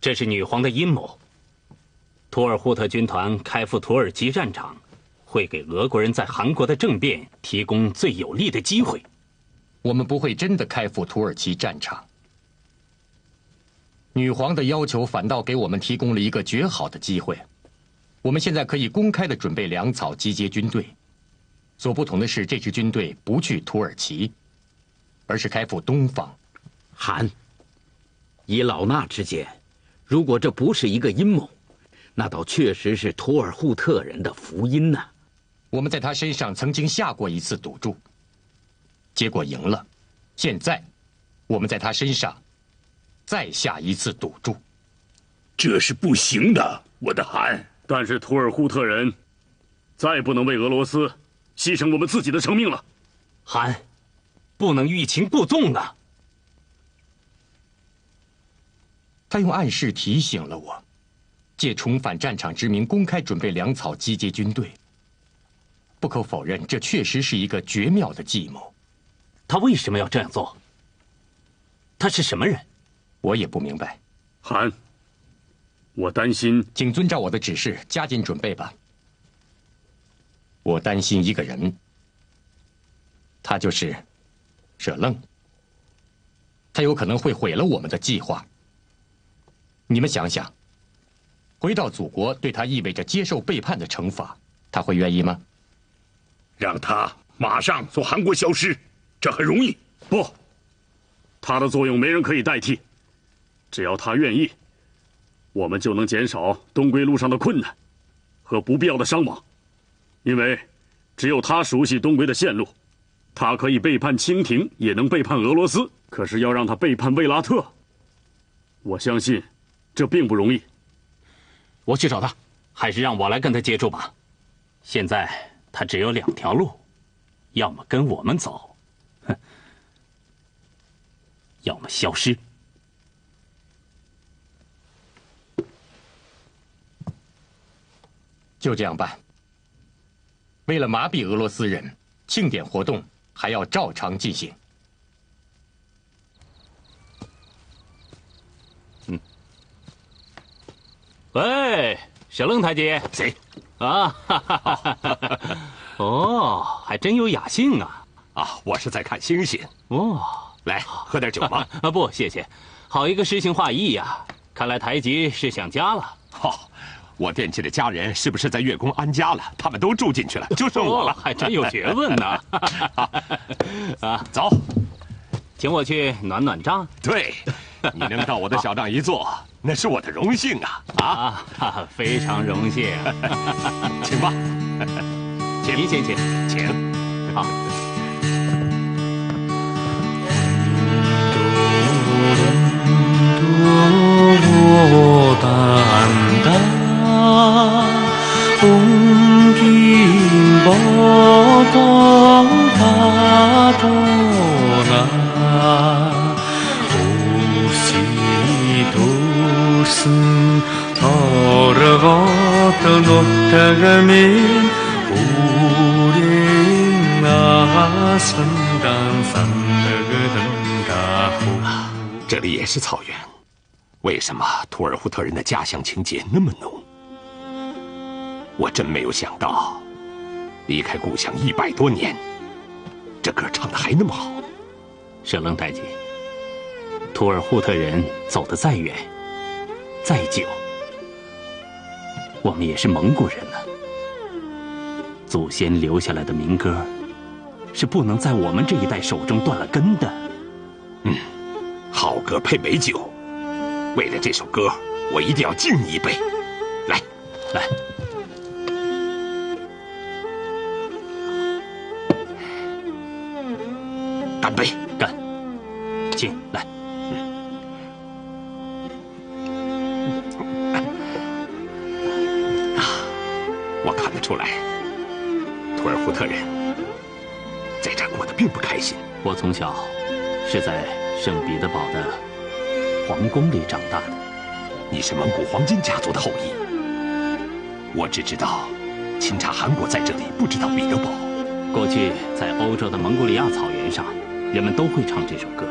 这是女皇的阴谋。图尔扈特军团开赴土耳其战场，会给俄国人在韩国的政变提供最有利的机会。我们不会真的开赴土耳其战场。女皇的要求反倒给我们提供了一个绝好的机会。我们现在可以公开的准备粮草，集结军队。所不同的是，这支军队不去土耳其，而是开赴东方。韩，以老衲之见，如果这不是一个阴谋，那倒确实是图尔扈特人的福音呐。我们在他身上曾经下过一次赌注，结果赢了。现在，我们在他身上再下一次赌注。这是不行的，我的韩。但是图尔扈特人再不能为俄罗斯牺牲我们自己的生命了。韩，不能欲擒故纵啊！他用暗示提醒了我，借重返战场之名公开准备粮草，集结军队。不可否认，这确实是一个绝妙的计谋。他为什么要这样做？他是什么人？我也不明白。韩，我担心，请遵照我的指示，加紧准备吧。我担心一个人，他就是舍楞。他有可能会毁了我们的计划。你们想想，回到祖国对他意味着接受背叛的惩罚，他会愿意吗？让他马上从韩国消失，这很容易。不，他的作用没人可以代替。只要他愿意，我们就能减少东归路上的困难和不必要的伤亡。因为只有他熟悉东归的线路，他可以背叛清廷，也能背叛俄罗斯。可是要让他背叛卫拉特，我相信这并不容易。我去找他，还是让我来跟他接触吧。现在他只有2条路，要么跟我们走，要么消失。就这样办。为了麻痹俄罗斯人，庆典活动还要照常进行。喂，舍楞台吉。谁？啊，哈哈哈哈！哦，还真有雅兴啊！啊，我是在看星星。哦，来，喝点酒吗？啊，不，谢谢。好一个诗情画意呀！看来台吉是想家了。好，我惦记的家人是不是在月宫安家了？他们都住进去了，就剩我了。还真有学问呢。啊，走，请我去暖暖帐。对，你能到我的小帐一坐，那是我的荣幸啊！啊，非常荣幸。请吧，您先请，请。好。这里也是草原，为什么图尔扈特人的家乡情结那么浓？我真没有想到，离开故乡100多年，这歌唱得还那么好。舍楞台吉，图尔扈特人走得再远再久，我们也是蒙古人呢。祖先留下来的民歌，是不能在我们这一代手中断了根的。好歌配美酒，为了这首歌，我一定要敬你一杯。来，来，干杯！干！敬来。我看得出来，图尔扈特人在这儿过得并不开心。我从小是在圣彼得堡的皇宫里长大的。你是蒙古黄金家族的后裔。我只知道钦察汗国在这里，不知道彼得堡。过去在欧洲的蒙古利亚草原上，人们都会唱这首歌。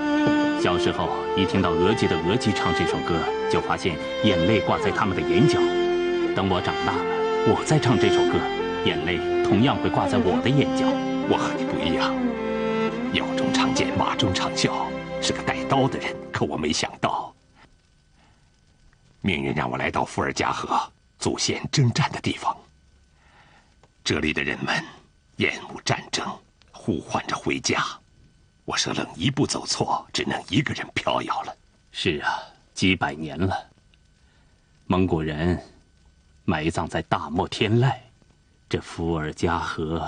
小时候一听到俄籍的俄籍唱这首歌，就发现眼泪挂在他们的眼角。等我长大了，我再唱这首歌，眼泪同样会挂在我的眼角。我和你不一样，药中常见，马中常笑，是个带刀的人。可我没想到，命运让我来到伏尔加河祖先征战的地方。这里的人们厌恶战争，呼唤着回家。我舍楞一步走错，只能一个人飘摇了。是啊，几百年了，蒙古人埋葬在大漠天籁，这伏尔加河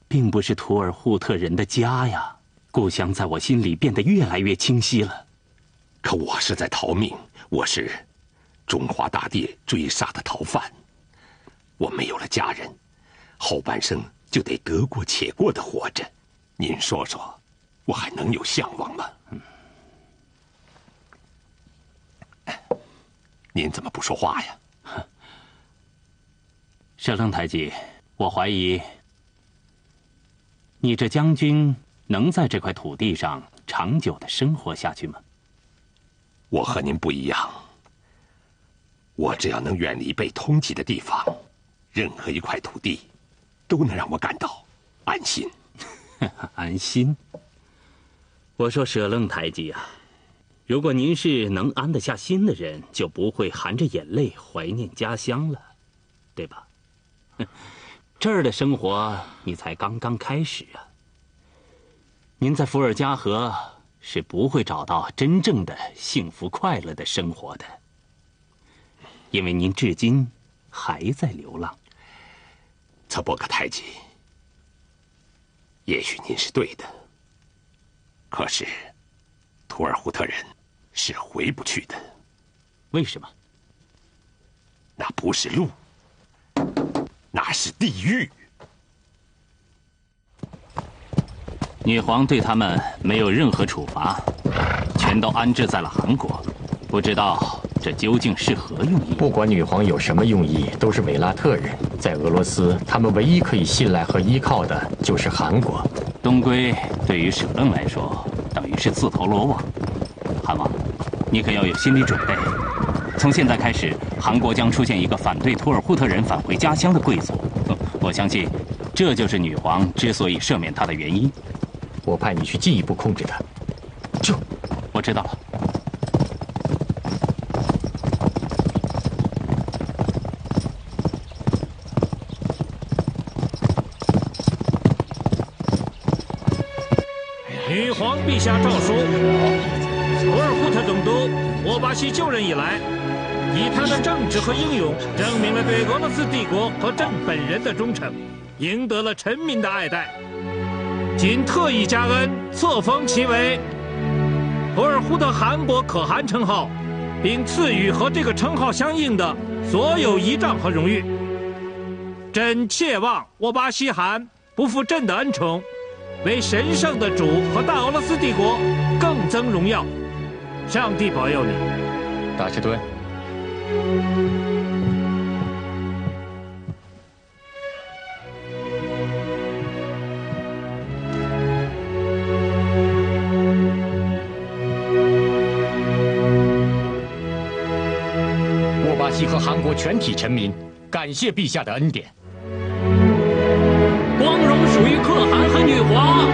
并不是图尔扈特人的家呀。故乡在我心里变得越来越清晰了。可我是在逃命，我是中华大帝追杀的逃犯。我没有了家人，后半生就得得过且过的活着。您说说，我还能有向往吗？您怎么不说话呀？舍楞台吉，我怀疑你这将军能在这块土地上长久的生活下去吗？我和您不一样，我只要能远离被通缉的地方，任何一块土地都能让我感到安心。安心？我说舍楞台吉啊，如果您是能安得下心的人，就不会含着眼泪怀念家乡了，对吧？这儿的生活你才刚刚开始啊。您在伏尔加河是不会找到真正的幸福快乐的生活的，因为您至今还在流浪。策伯克台吉，也许您是对的，可是图尔扈特人是回不去的。为什么？那不是路，那是地狱。女皇对他们没有任何处罚，全都安置在了韩国。不知道这究竟是何用意？不管女皇有什么用意，都是维拉特人。在俄罗斯，他们唯一可以信赖和依靠的就是韩国。东归对于舍楞来说，等于是自投罗网。韩王，你可要有心理准备。从现在开始，韩国将出现一个反对图尔扈特人返回家乡的贵族。我相信，这就是女皇之所以赦免他的原因。我派你去进一步控制他。就，我知道了。女皇陛下诏书：图尔扈特总督沃巴西就任以来，以他的正直和英勇，证明了对俄罗斯帝国和朕本人的忠诚，赢得了臣民的爱戴。仅特意加恩，册封其为图尔扈特汗国可汗称号，并赐予和这个称号相应的所有仪仗和荣誉。朕切望沃巴西汗不负朕的恩宠，为神圣的主和大俄罗斯帝国更增荣耀。上帝保佑你，大士敦。沃巴西和韩国全体臣民感谢陛下的恩典。光荣属于可汗和女皇。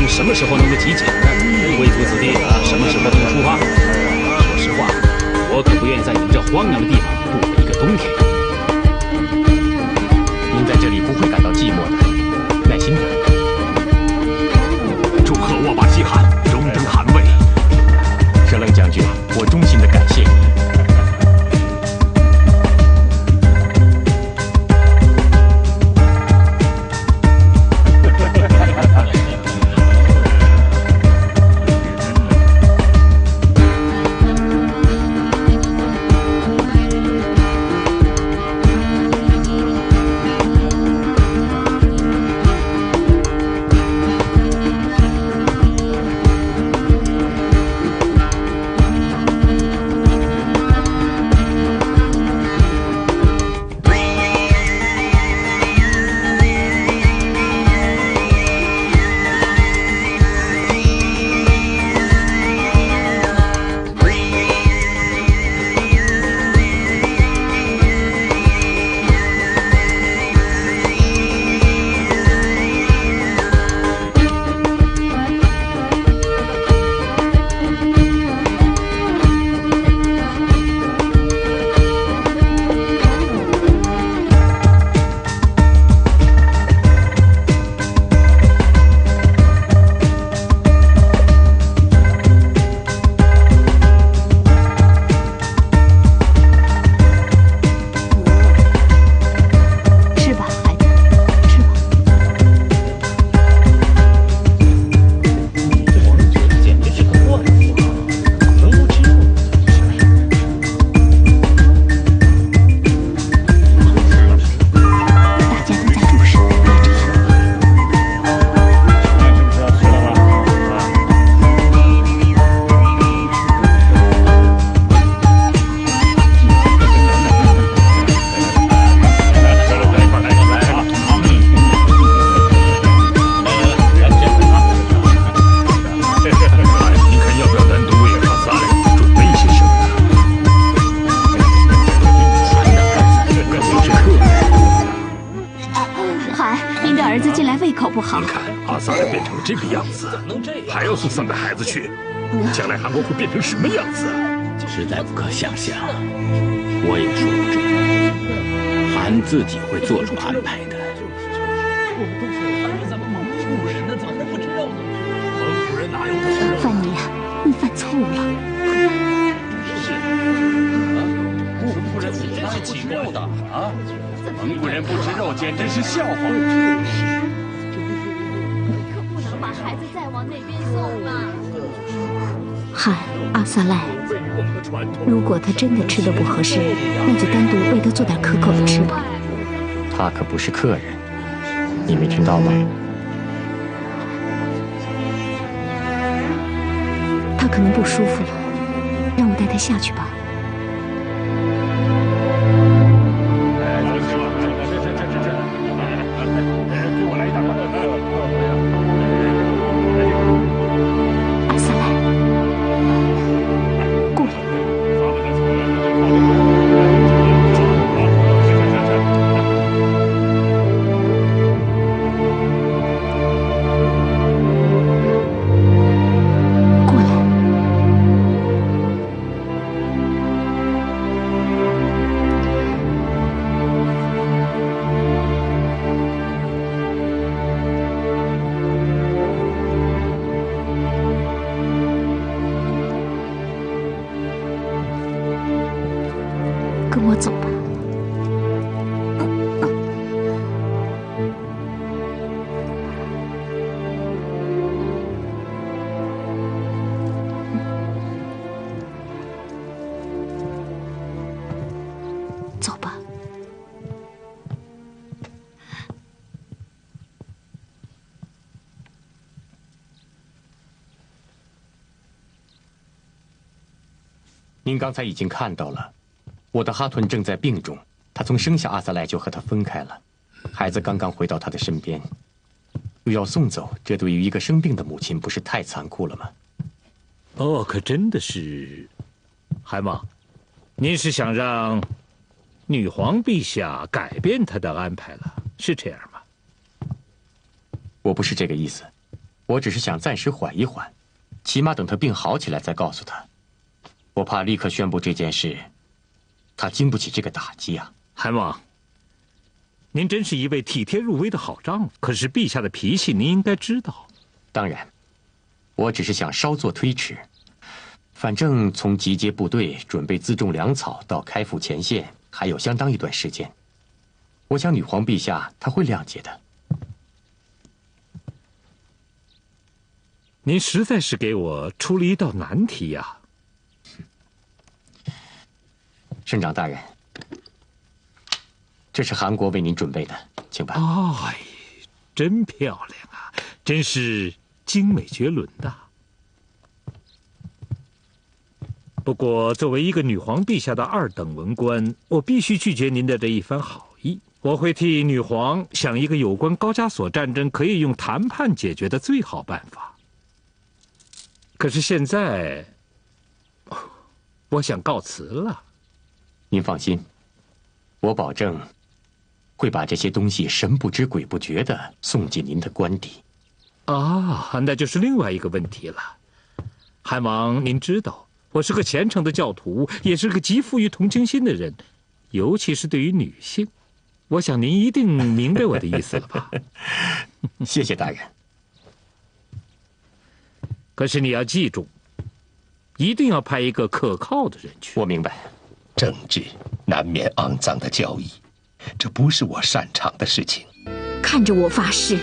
什么时候能够集结呢？贵族子弟什么时候能出发？说实话，我可不愿意在你们这荒凉的地方度过一个冬天。您在这里不会感到寂寞的，耐心点。祝贺沃巴西汗荣登汗位。舍楞将军，我衷心的感谢你。儿子近来胃口不好。你看阿萨莱变成了这个样子，还要送3个孩子去，将来韩国会变成什么样子？实在不可想象，我也说不准，韩自己会做出安排的。范尼啊，你犯错误了。蒙古人真是奇妙的啊！蒙古人不吃肉，简直是笑话。可不能把孩子再往那边送啊！汉阿萨赖，如果他真的吃得不合适，那就单独为他做点可口的吃吧。他可不是客人，你没听到吗？他可能不舒服了，让我带他下去吧。阿萨莱，过来。跟我走吧。走吧。您刚才已经看到了。我的哈屯正在病中，他从生下阿萨莱就和他分开了，孩子刚刚回到他的身边，又要送走，这对于一个生病的母亲不是太残酷了吗？哦，可真的是，海马，您是想让女皇陛下改变她的安排了，是这样吗？我不是这个意思，我只是想暂时缓一缓，起码等她病好起来再告诉她。我怕立刻宣布这件事。他经不起这个打击啊！韩王，您真是一位体贴入微的好丈夫。可是陛下的脾气，您应该知道。当然，我只是想稍作推迟。反正从集结部队、准备辎重粮草到开赴前线，还有相当一段时间。我想女皇陛下她会谅解的。您实在是给我出了一道难题呀！省长大人，这是韩国为您准备的，请吧。哎，真漂亮啊，真是精美绝伦的。不过，作为一个女皇陛下的2等文官，我必须拒绝您的这一番好意。我会替女皇想一个有关高加索战争可以用谈判解决的最好办法。可是现在，我想告辞了。您放心，我保证会把这些东西神不知鬼不觉地送进您的官邸。啊，那就是另外一个问题了。韩王，您知道，我是个虔诚的教徒，也是个极富于同情心的人，尤其是对于女性。我想您一定明白我的意思了吧？谢谢大人。可是你要记住，一定要派一个可靠的人去。我明白。政治难免肮脏的交易，这不是我擅长的事情。看着我发誓。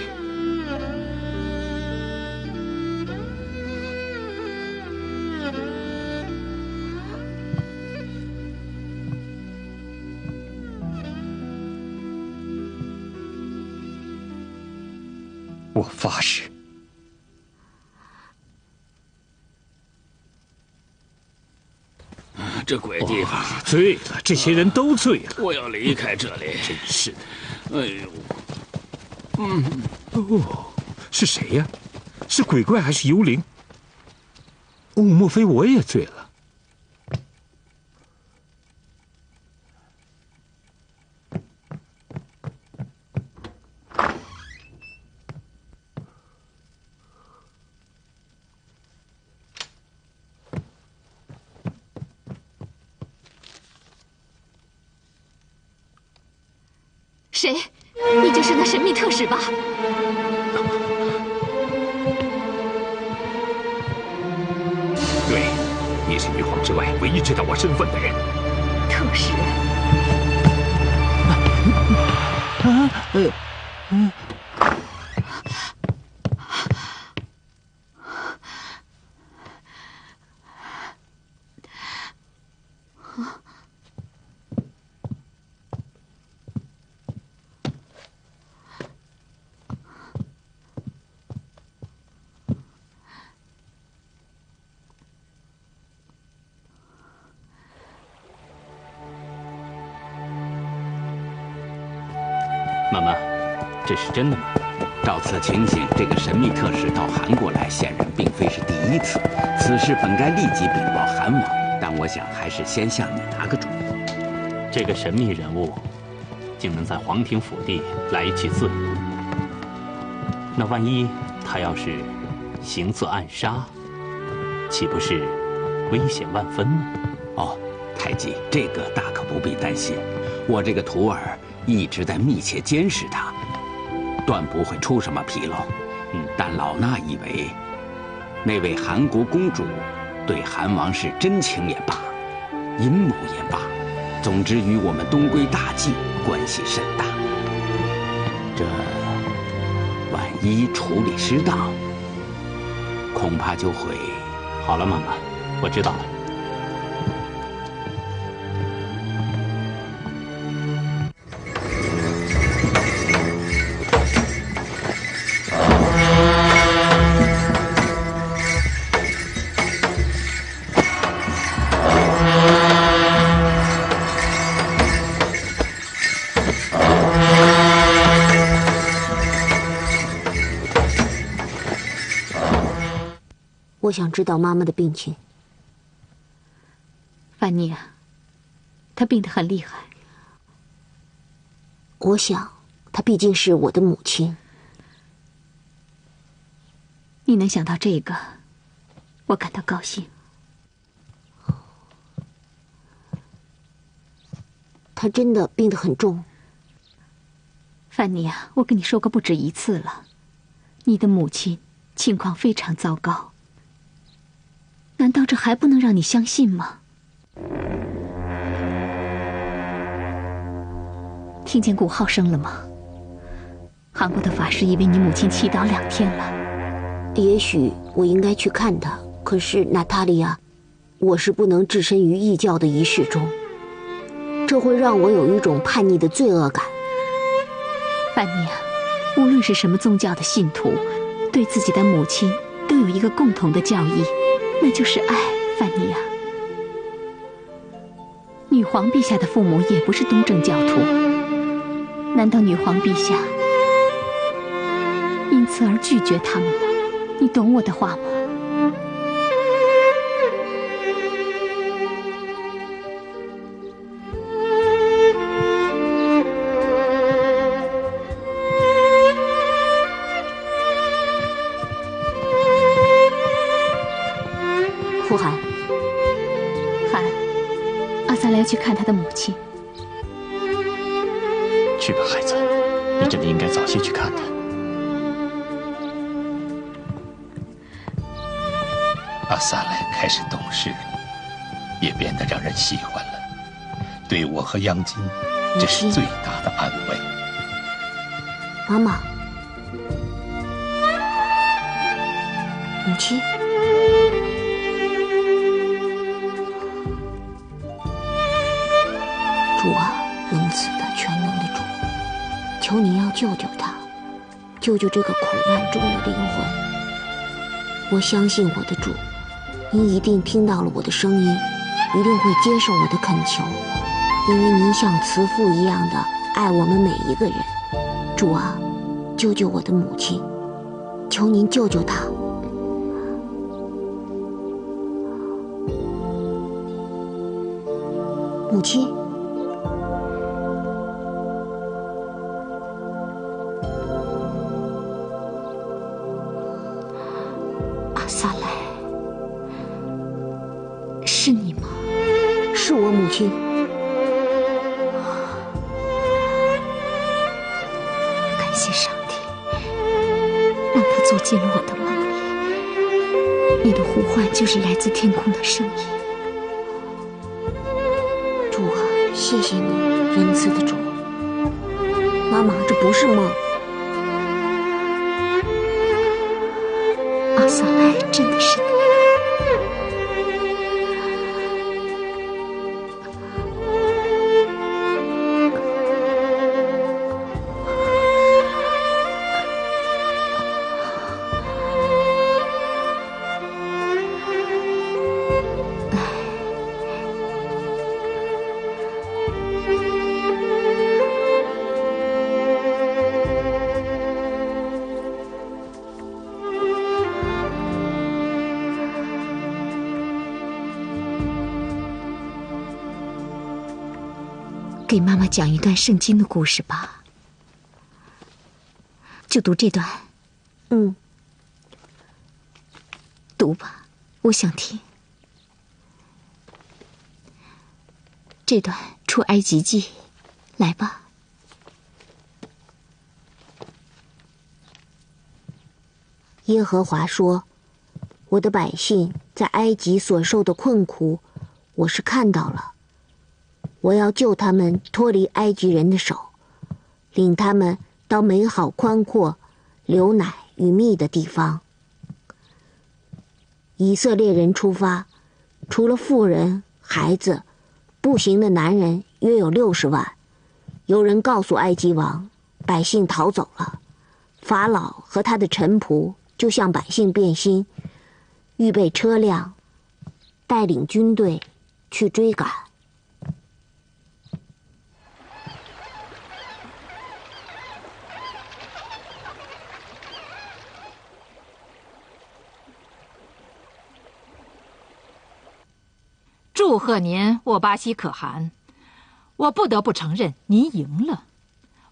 我发誓。这鬼地方！醉了，这些人都醉了。我要离开这里。真是的。哎呦，哦，是谁呀？是鬼怪还是幽灵？哦，莫非我也醉了？谁？你就是那神秘特使吧？对，你是女皇之外唯一知道我身份的人。特使。妈妈，这是真的吗？照此情形，这个神秘特使到韩国来，显然并非是第一次。此事本该立即禀报韩王，但我想还是先向你拿个主意。这个神秘人物，竟能在皇庭府邸来一起自由，那万一他要是行刺暗杀，岂不是危险万分呢？哦，太极，这个大可不必担心。我这个徒儿一直在密切监视他，断不会出什么纰漏。但老衲以为，那位韩国公主对韩王是真情也罢，阴谋也罢，总之与我们东归大计关系甚大。这万一处理失当，恐怕就会……好了，妈妈，我知道了。我想知道妈妈的病情。范妮啊，她病得很厉害。我想，她毕竟是我的母亲。你能想到这个，我感到高兴。她真的病得很重。范妮啊，我跟你说过不止一次了，你的母亲情况非常糟糕。难道这还不能让你相信吗？听见鼓号声了吗？韩国的法师已为你母亲祈祷2天了。也许我应该去看她，可是娜塔莉亚，我是不能置身于异教的仪式中，这会让我有一种叛逆的罪恶感。范妮啊，无论是什么宗教的信徒，对自己的母亲都有一个共同的教义，那就是爱。范妮啊，女皇陛下的父母也不是东正教徒，难道女皇陛下因此而拒绝他们吗？你懂我的话吗？傅寒，阿萨来要去看他的母亲。去吧，孩子，你真的应该早些去看她。阿萨莱开始懂事，也变得让人喜欢了。对我和央金，这是最大的安慰。妈妈，母亲。主啊，仁慈的、全能的主，求您要救救他，救救这个苦难中的灵魂。我相信我的主，您一定听到了我的声音，一定会接受我的恳求，因为您像慈父一样的爱我们每一个人。主啊，救救我的母亲，求您救救她。母亲。阿萨莱，是你吗？是我母亲。谢上帝，让他走进了我的梦里。你的呼唤就是来自天空的声音。主啊，谢谢你，仁慈的主。妈妈，这不是梦。阿萨莱真的是你。给妈妈讲一段圣经的故事吧，就读这段。读吧，我想听。这段出埃及记，来吧。耶和华说：“我的百姓在埃及所受的困苦，我是看到了。我要救他们脱离埃及人的手，领他们到美好宽阔、流奶与蜜的地方。以色列人出发，除了妇人、孩子，步行的男人约有60万。有人告诉埃及王，百姓逃走了。法老和他的臣仆就向百姓变心，预备车辆，带领军队去追赶。”祝贺您，沃巴西可汗！我不得不承认，您赢了。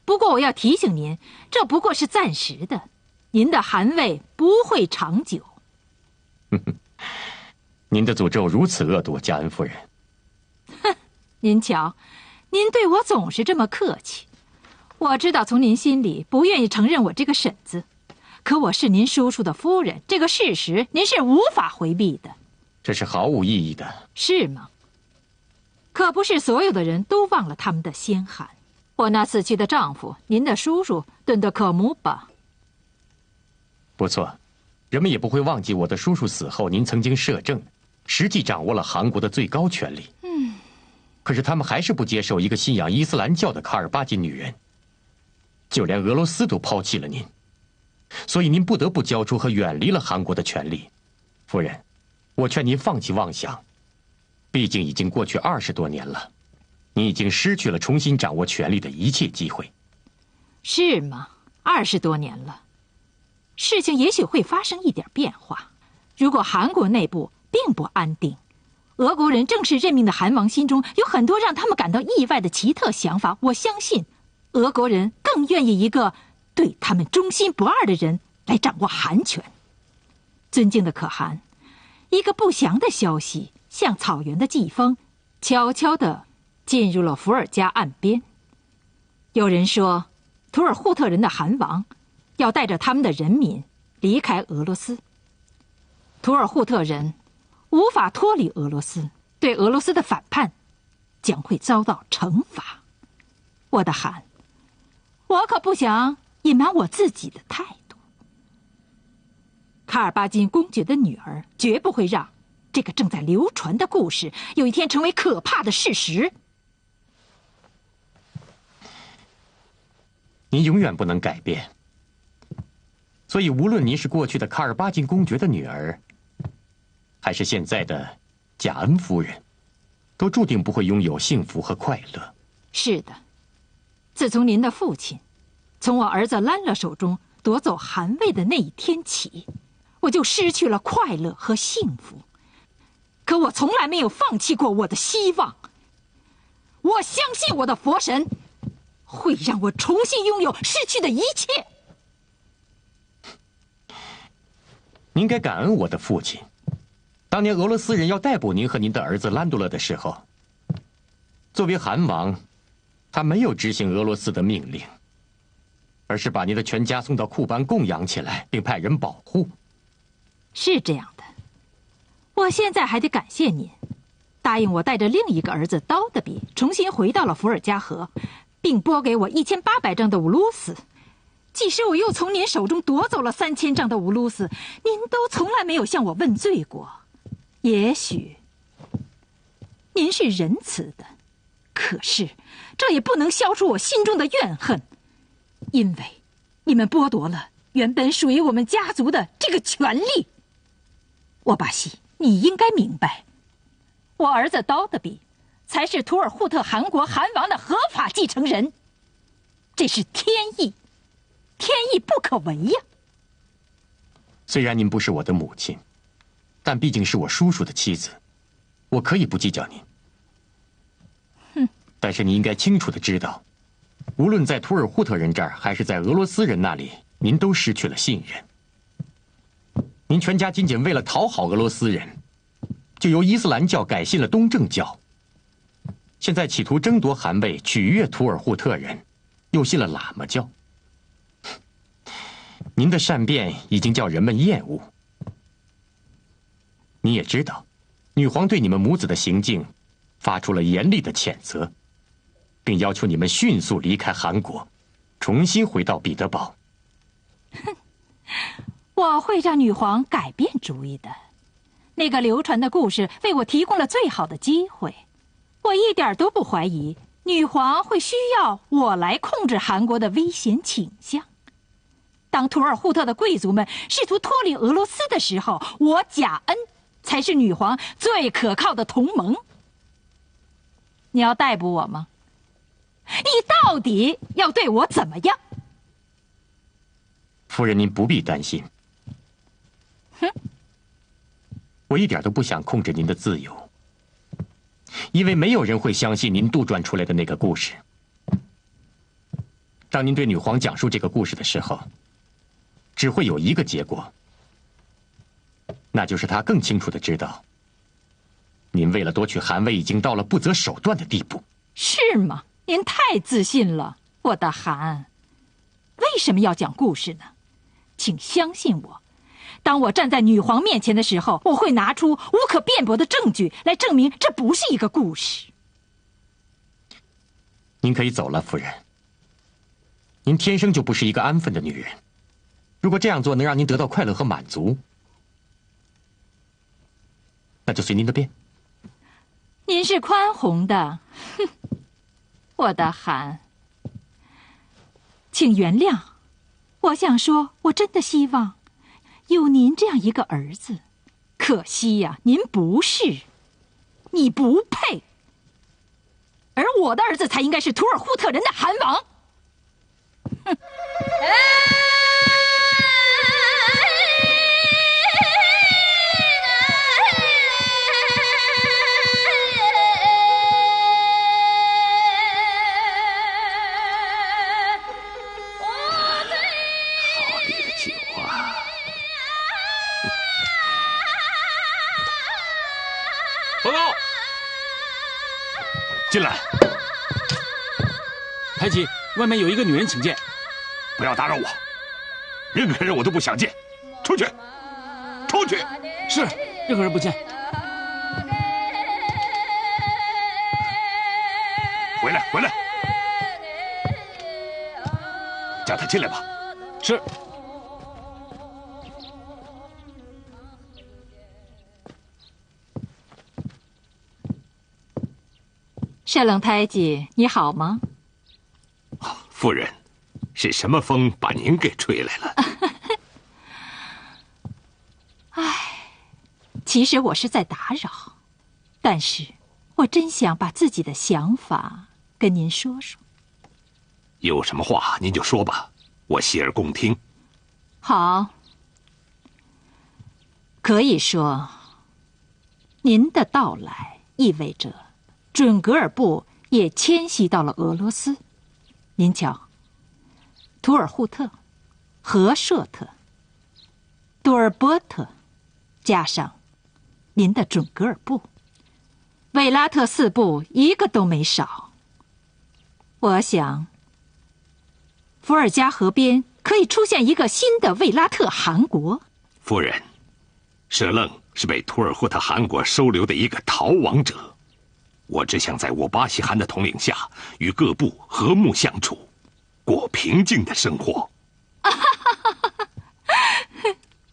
不过我要提醒您，这不过是暂时的，您的汗位不会长久。您的诅咒如此恶毒，加恩夫人。哼，您瞧，您对我总是这么客气。我知道从您心里不愿意承认我这个婶子，可我是您叔叔的夫人，这个事实您是无法回避的。这是毫无意义的，是吗？可不是所有的人都忘了他们的先汗。我那死去的丈夫，您的叔叔顿德可姆巴。不错，人们也不会忘记我的叔叔死后，您曾经摄政，实际掌握了韩国的最高权力。可是他们还是不接受一个信仰伊斯兰教的卡尔巴金女人，就连俄罗斯都抛弃了您，所以您不得不交出和远离了韩国的权利。夫人，我劝您放弃妄想，毕竟已经过去20多年了，你已经失去了重新掌握权力的一切机会。是吗？20多年了，事情也许会发生一点变化。如果韩国内部并不安定，俄国人正式任命的韩王心中有很多让他们感到意外的奇特想法，我相信俄国人更愿意一个对他们忠心不二的人来掌握韩权。尊敬的可汗，一个不祥的消息像草原的季风，悄悄地进入了伏尔加岸边。有人说，图尔扈特人的韩王要带着他们的人民离开俄罗斯。图尔扈特人无法脱离俄罗斯，对俄罗斯的反叛将会遭到惩罚。我的汗，我可不想隐瞒我自己的态度。卡尔巴金公爵的女儿绝不会让这个正在流传的故事有一天成为可怕的事实。您永远不能改变，所以无论您是过去的卡尔巴金公爵的女儿，还是现在的贾恩夫人，都注定不会拥有幸福和快乐。是的，自从您的父亲从我儿子兰勒手中夺走汗位的那一天起，我就失去了快乐和幸福。可我从来没有放弃过我的希望。我相信我的佛神会让我重新拥有失去的一切。您该感恩我的父亲。当年俄罗斯人要逮捕您和您的儿子兰杜勒的时候，作为韩王，他没有执行俄罗斯的命令，而是把您的全家送到库班供养起来，并派人保护。是这样的，我现在还得感谢您，答应我带着另一个儿子刀德比重新回到了伏尔加河，并拨给我1800丈的乌鲁斯。即使我又从您手中夺走了3000丈的乌鲁斯，您都从来没有向我问罪过。也许您是仁慈的，可是这也不能消除我心中的怨恨，因为你们剥夺了原本属于我们家族的这个权利。沃巴西，你应该明白，我儿子刀德比才是图尔扈特汗国汗王的合法继承人，这是天意，天意不可违呀。虽然您不是我的母亲，但毕竟是我叔叔的妻子，我可以不计较您。但是你应该清楚的知道，无论在图尔扈特人这儿，还是在俄罗斯人那里，您都失去了信任。您全家仅仅为了讨好俄罗斯人，就由伊斯兰教改信了东正教。现在企图争夺汗位，取悦图尔扈特人，又信了喇嘛教。您的善变已经叫人们厌恶。你也知道，女皇对你们母子的行径发出了严厉的谴责，并要求你们迅速离开韩国，重新回到彼得堡。我会让女皇改变主意的。那个流传的故事为我提供了最好的机会，我一点都不怀疑女皇会需要我来控制韩国的危险倾向。当图尔扈特的贵族们试图脱离俄罗斯的时候，我贾恩才是女皇最可靠的同盟。你要逮捕我吗？你到底要对我怎么样？夫人，您不必担心。我一点都不想控制您的自由，因为没有人会相信您杜撰出来的那个故事。当您对女皇讲述这个故事的时候，只会有一个结果，那就是她更清楚地知道，您为了夺取汗位已经到了不择手段的地步。是吗？您太自信了，我的汗。为什么要讲故事呢？请相信我，当我站在女皇面前的时候，我会拿出无可辩驳的证据来证明这不是一个故事。您可以走了，夫人。您天生就不是一个安分的女人，如果这样做能让您得到快乐和满足，那就随您的便。您是宽宏的，我的汗。请原谅，我想说，我真的希望有您这样一个儿子。可惜呀，您不是，你不配。而我的儿子才应该是图尔扈特人的汗王。哼！报告，进来。太极，外面有一个女人请见。不要打扰我，任何人我都不想见。出去，出去。是，任何人不见。回来，回来。叫他进来吧。是。舍冷太极，你好吗？夫人，是什么风把您给吹来了？唉，其实我是在打扰，但是我真想把自己的想法跟您说说。有什么话您就说吧，我洗耳恭听。好，可以说，您的到来意味着准噶尔部也迁徙到了俄罗斯。您瞧，图尔扈特、和硕特、多尔波特，加上您的准噶尔部，维拉特四部一个都没少。我想，伏尔加河边可以出现一个新的卫拉特汗国。夫人，舍楞是被图尔扈特汗国收留的一个逃亡者。我只想在沃巴西汗的统领下，与各部和睦相处，过平静的生活。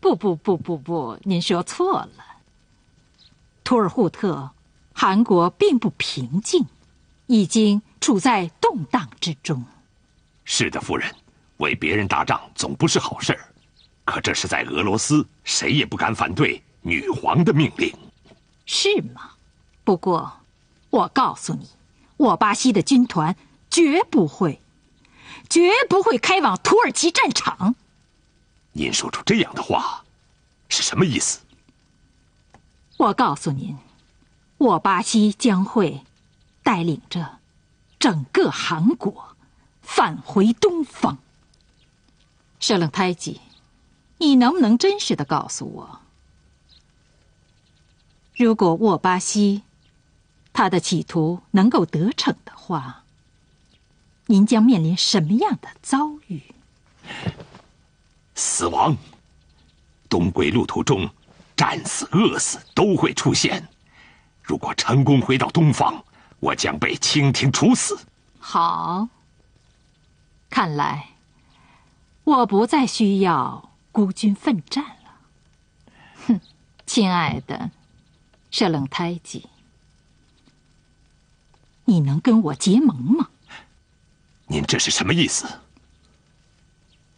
不，您说错了。图尔扈特汗国并不平静，已经处在动荡之中。是的，夫人，为别人打仗总不是好事儿，可这是在俄罗斯，谁也不敢反对女皇的命令。是吗？不过，我告诉你，沃巴西的军团绝不会开往土耳其战场。您说出这样的话，是什么意思？我告诉您，沃巴西将会带领着整个汗国返回东方。舍楞泰吉，你能不能真实的告诉我，如果沃巴西他的企图能够得逞的话，您将面临什么样的遭遇？死亡，东归路途中战死、饿死都会出现。如果成功回到东方，我将被清廷处死。好，看来我不再需要孤军奋战了。哼，亲爱的舍楞泰吉，你能跟我结盟吗？您这是什么意思？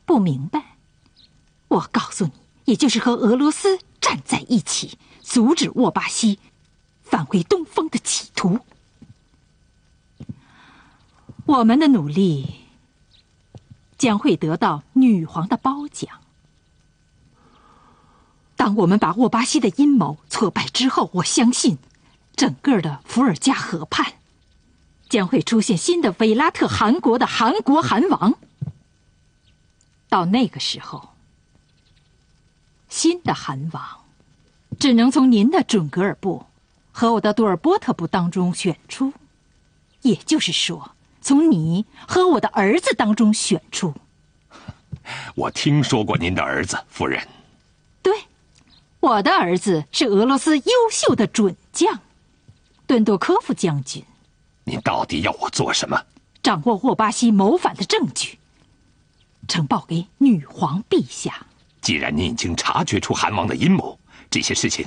不明白？我告诉你，也就是和俄罗斯站在一起，阻止沃巴西返回东方的企图。我们的努力将会得到女皇的褒奖。当我们把沃巴西的阴谋挫败之后，我相信整个的伏尔加河畔将会出现新的维拉特汗国的汗国汗王。到那个时候，新的汗王只能从您的准噶尔部和我的杜尔波特部当中选出，也就是说，从你和我的儿子当中选出。我听说过您的儿子，夫人。对，我的儿子是俄罗斯优秀的准将，顿多科夫将军。您到底要我做什么？掌握沃巴西谋反的证据，呈报给女皇陛下。既然您已经察觉出汗王的阴谋，这些事情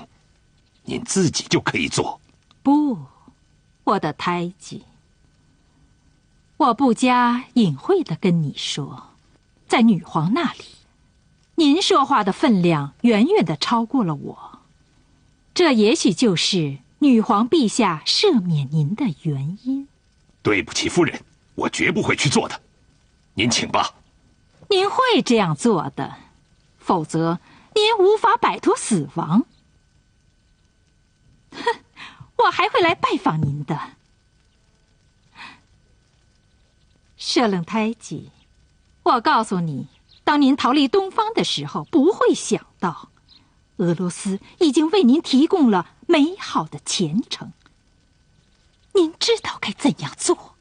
您自己就可以做。不，我的胎记，我不加隐晦地跟你说，在女皇那里，您说话的分量远远地超过了我，这也许就是女皇陛下赦免您的原因。对不起，夫人，我绝不会去做的。您请吧。您会这样做的，否则您无法摆脱死亡。哼，我还会来拜访您的。舍楞泰吉，我告诉你，当您逃离东方的时候，不会想到俄罗斯已经为您提供了美好的前程。您知道该怎样做。